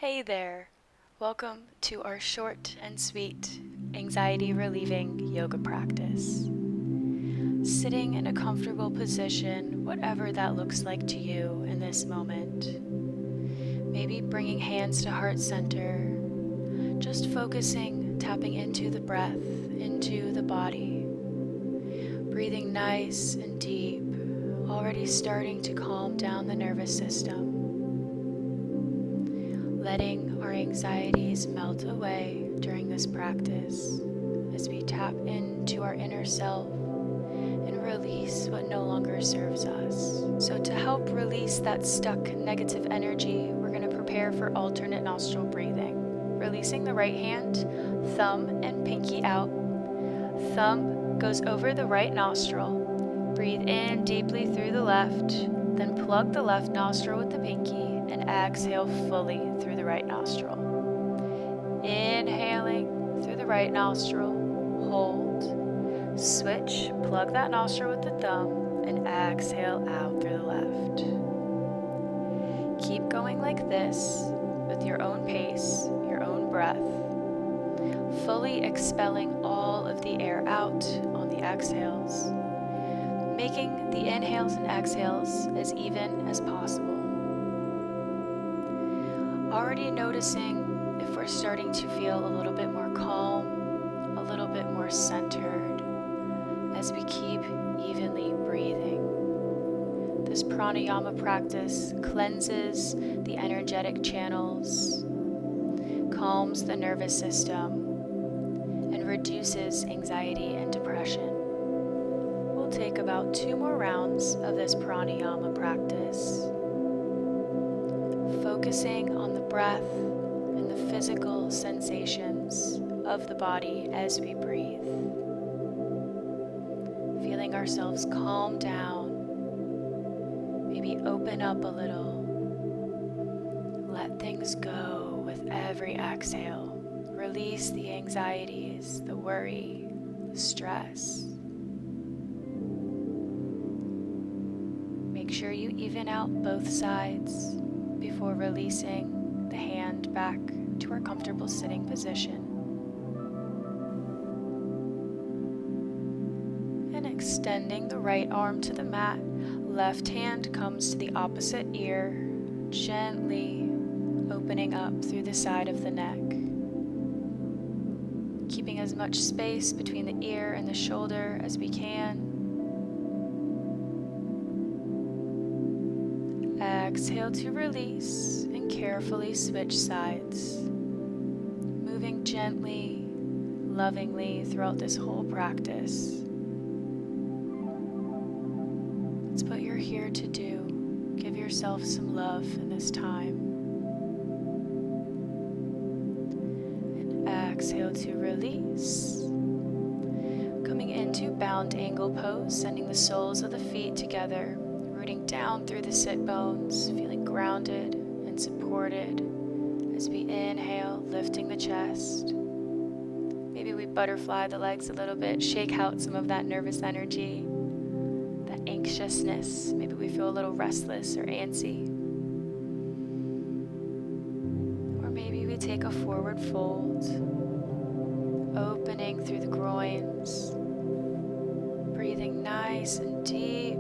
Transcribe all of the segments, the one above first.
Hey there! Welcome to our short and sweet anxiety relieving yoga practice. Sitting in a comfortable position, whatever that looks like to you in this moment. Maybe bringing hands to heart center, just focusing, tapping into the breath, into the body. Breathing nice and deep, already starting to calm down the nervous system. Letting our anxieties melt away during this practice as we tap into our inner self and release what no longer serves us. So to help release that stuck negative energy, we're going to prepare for alternate nostril breathing. Releasing the right hand, thumb and pinky out. Thumb goes over the right nostril. Breathe in deeply through the left, then plug the left nostril with the pinky and exhale fully through the right nostril. Inhaling through the right nostril, hold, switch, plug that nostril with the thumb and exhale out through the left. Keep going like this with your own pace, your own breath, fully expelling all of the air out on the exhales, making the inhales and exhales as even as possible. Already noticing if we're starting to feel a little bit more calm, a little bit more centered as we keep evenly breathing. This pranayama practice cleanses the energetic channels, calms the nervous system, and reduces anxiety and depression. We'll take about 2 more rounds of this pranayama practice, focusing on the breath and the physical sensations of the body as we breathe. Feeling ourselves calm down, maybe open up a little. Let things go with every exhale. Release the anxieties, the worry, the stress. Make sure you even out both sides before releasing the hand back to our comfortable sitting position. And extending the right arm to the mat, left hand comes to the opposite ear, gently opening up through the side of the neck. Keeping as much space between the ear and the shoulder as we can. Exhale to release and carefully switch sides. Moving gently, lovingly throughout this whole practice. It's what you're here to do. Give yourself some love in this time. And exhale to release. Coming into bound angle pose, sending the soles of the feet together. Rooting down through the sit bones, feeling grounded and supported as we inhale, lifting the chest. Maybe we butterfly the legs a little bit, shake out some of that nervous energy, that anxiousness. Maybe we feel a little restless or antsy. Or maybe we take a forward fold, opening through the groins, breathing nice and deep.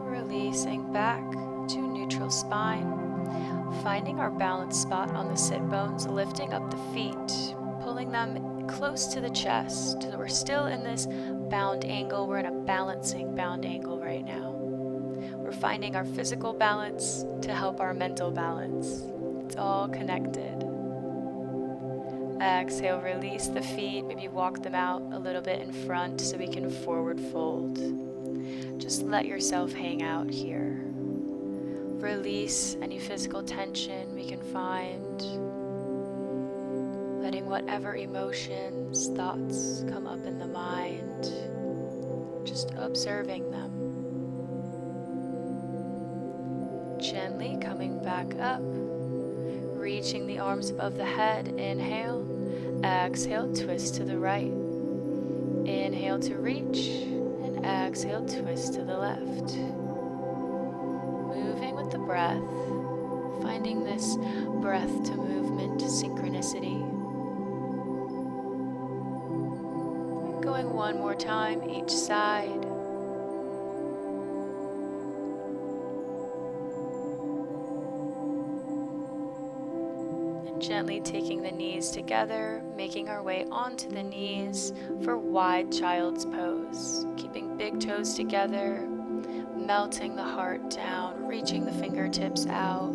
Releasing back to neutral spine, finding our balance spot on the sit bones, lifting up the feet, pulling them close to the chest. So we're still in this bound angle. We're in a balancing bound angle right now. We're finding our physical balance to help our mental balance. It's all connected. Exhale, release the feet, maybe walk them out a little bit in front so we can forward fold. Just let yourself hang out here. Release any physical tension we can find. Letting whatever emotions, thoughts come up in the mind. Just observing them. Gently coming back up. Reaching the arms above the head. Inhale. Exhale, twist to the right. Inhale to reach. Exhale, twist to the left. Moving with the breath, finding this breath to movement synchronicity. Going one more time each side. Gently taking the knees together, making our way onto the knees for wide child's pose. Keeping big toes together, melting the heart down, reaching the fingertips out.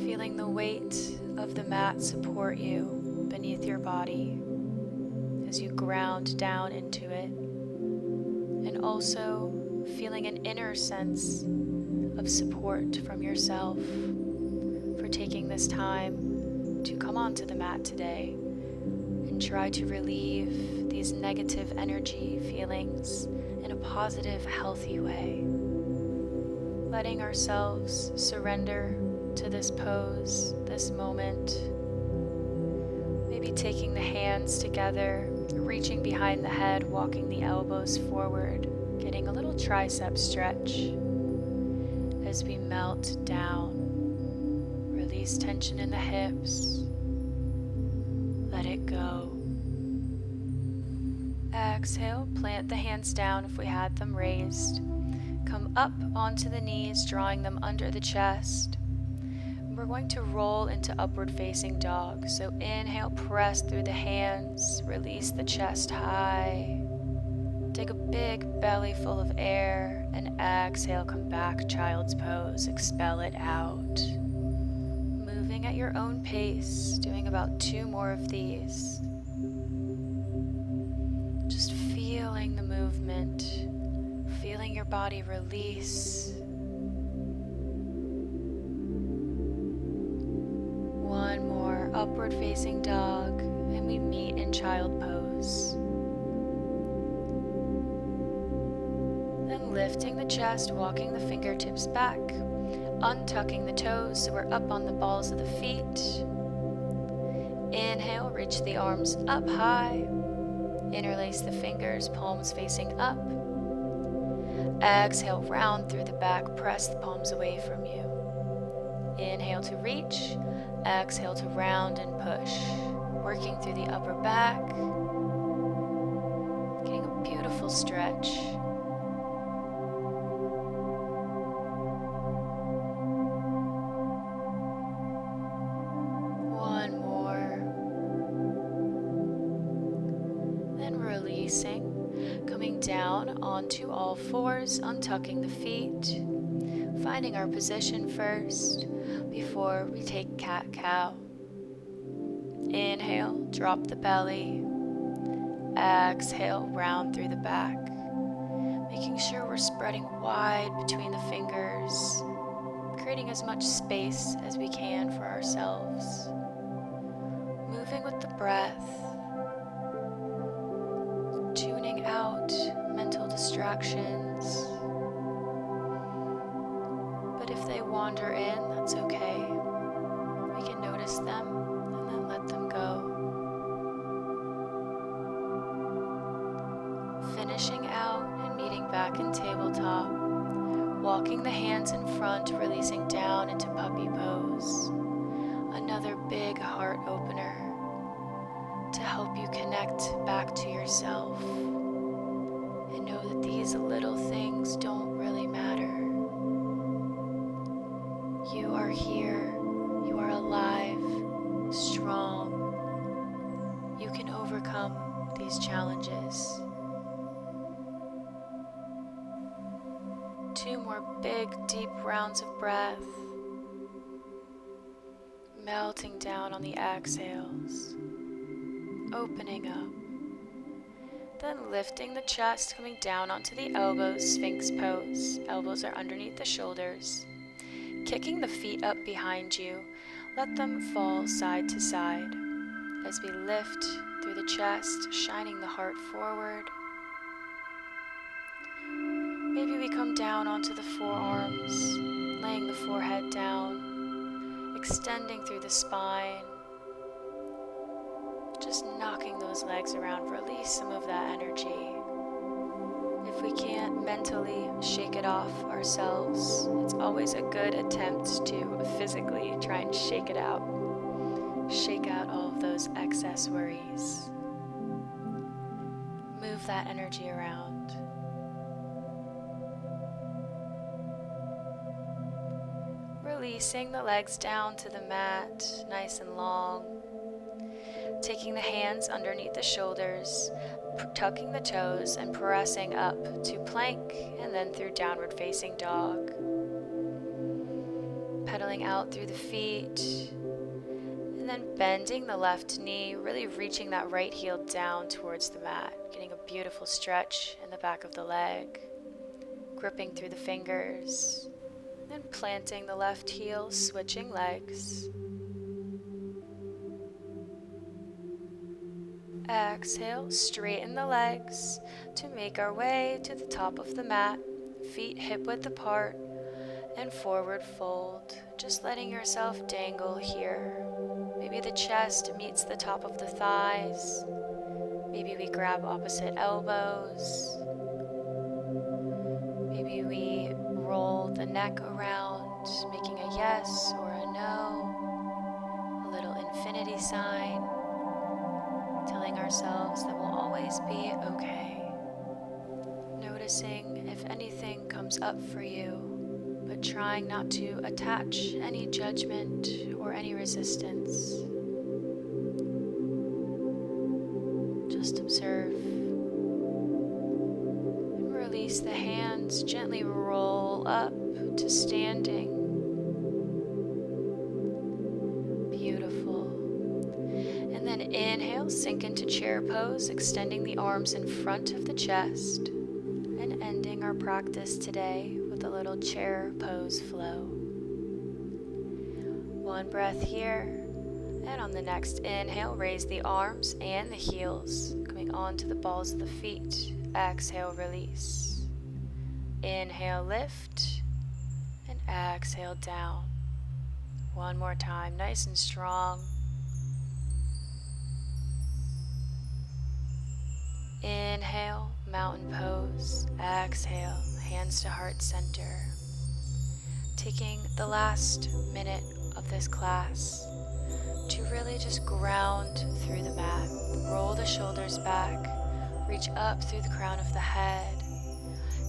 Feeling the weight of the mat support you beneath your body as you ground down into it. And also feeling an inner sense of support from yourself. Taking this time to come onto the mat today and try to relieve these negative energy feelings in a positive, healthy way. Letting ourselves surrender to this pose, this moment. Maybe taking the hands together, reaching behind the head, walking the elbows forward, getting a little tricep stretch as we melt down. Release tension in the hips. Let it go. Exhale, plant the hands down if we had them raised. Come up onto the knees, drawing them under the chest. We're going to roll into upward facing dog. So inhale, press through the hands, release the chest high. Take a big belly full of air and exhale, come back, child's pose, expel it out. Moving at your own pace, doing about 2 more of these. Just feeling the movement, feeling your body release. One more, upward facing dog, and we meet in child pose. Then lifting the chest, walking the fingertips back. Untucking the toes so we're up on the balls of the feet. Inhale, reach the arms up high. Interlace the fingers, palms facing up. Exhale, round through the back, press the palms away from you. Inhale to reach. Exhale to round and push. Working through the upper back. Getting a beautiful stretch. Coming down onto all fours, untucking the feet, finding our position first before we take cat-cow. Inhale, drop the belly. Exhale, round through the back, making sure we're spreading wide between the fingers, creating as much space as we can for ourselves. Moving with the breath. Tuning out mental distractions. But if they wander in, that's okay. We can notice them and then let them go. Finishing out and meeting back in tabletop. Walking the hands in front, releasing down into puppy pose. Another big heart opener to help you connect back to yourself and know that these little things don't really matter. You are here, you are alive, strong. You can overcome these challenges. 2 more big, deep rounds of breath, melting down on the exhales. Opening up, then lifting the chest, coming down onto the elbows, Sphinx pose. Elbows are underneath the shoulders. Kicking the feet up behind you, let them fall side to side as we lift through the chest, shining the heart forward. Maybe we come down onto the forearms, laying the forehead down, extending through the spine. Just knocking those legs around, release some of that energy. If we can't mentally shake it off ourselves, it's always a good attempt to physically try and shake it out. Shake out all of those excess worries. Move that energy around. Releasing the legs down to the mat, nice and long. Taking the hands underneath the shoulders, tucking the toes and pressing up to plank and then through downward facing dog. Pedaling out through the feet and then bending the left knee, really reaching that right heel down towards the mat, getting a beautiful stretch in the back of the leg, gripping through the fingers, and planting the left heel, switching legs. Exhale, straighten the legs to make our way to the top of the mat, feet hip width apart, and forward fold, just letting yourself dangle here. Maybe the chest meets the top of the thighs. Maybe we grab opposite elbows. Maybe we roll the neck around, making a yes or a no, a little infinity sign, telling ourselves that we'll always be okay. Noticing if anything comes up for you, but trying not to attach any judgment or any resistance. Just observe. And release the hands, gently roll up to standing. Beautiful. And then inhale, sink into chair pose, extending the arms in front of the chest, and ending our practice today with a little chair pose flow. One breath here, and on the next inhale, raise the arms and the heels, coming onto the balls of the feet. Exhale, release. Inhale, lift, and exhale, down. One more time, nice and strong. Inhale, mountain pose. Exhale, hands to heart center. Taking the last minute of this class to really just ground through the mat. Roll the shoulders back, reach up through the crown of the head.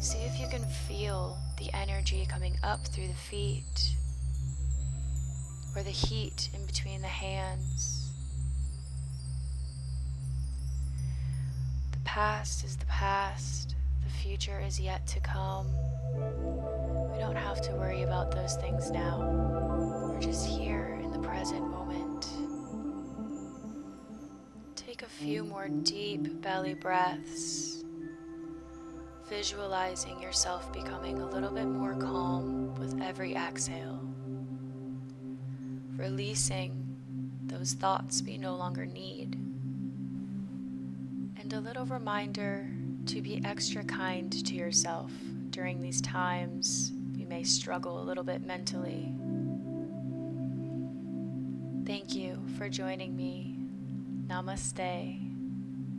See if you can feel the energy coming up through the feet, or the heat in between the hands. The past is the past, the future is yet to come. We don't have to worry about those things now. We're just here in the present moment. Take a few more deep belly breaths, visualizing yourself becoming a little bit more calm with every exhale. Releasing those thoughts we no longer need. And a little reminder to be extra kind to yourself during these times we may struggle a little bit mentally. Thank you for joining me. Namaste.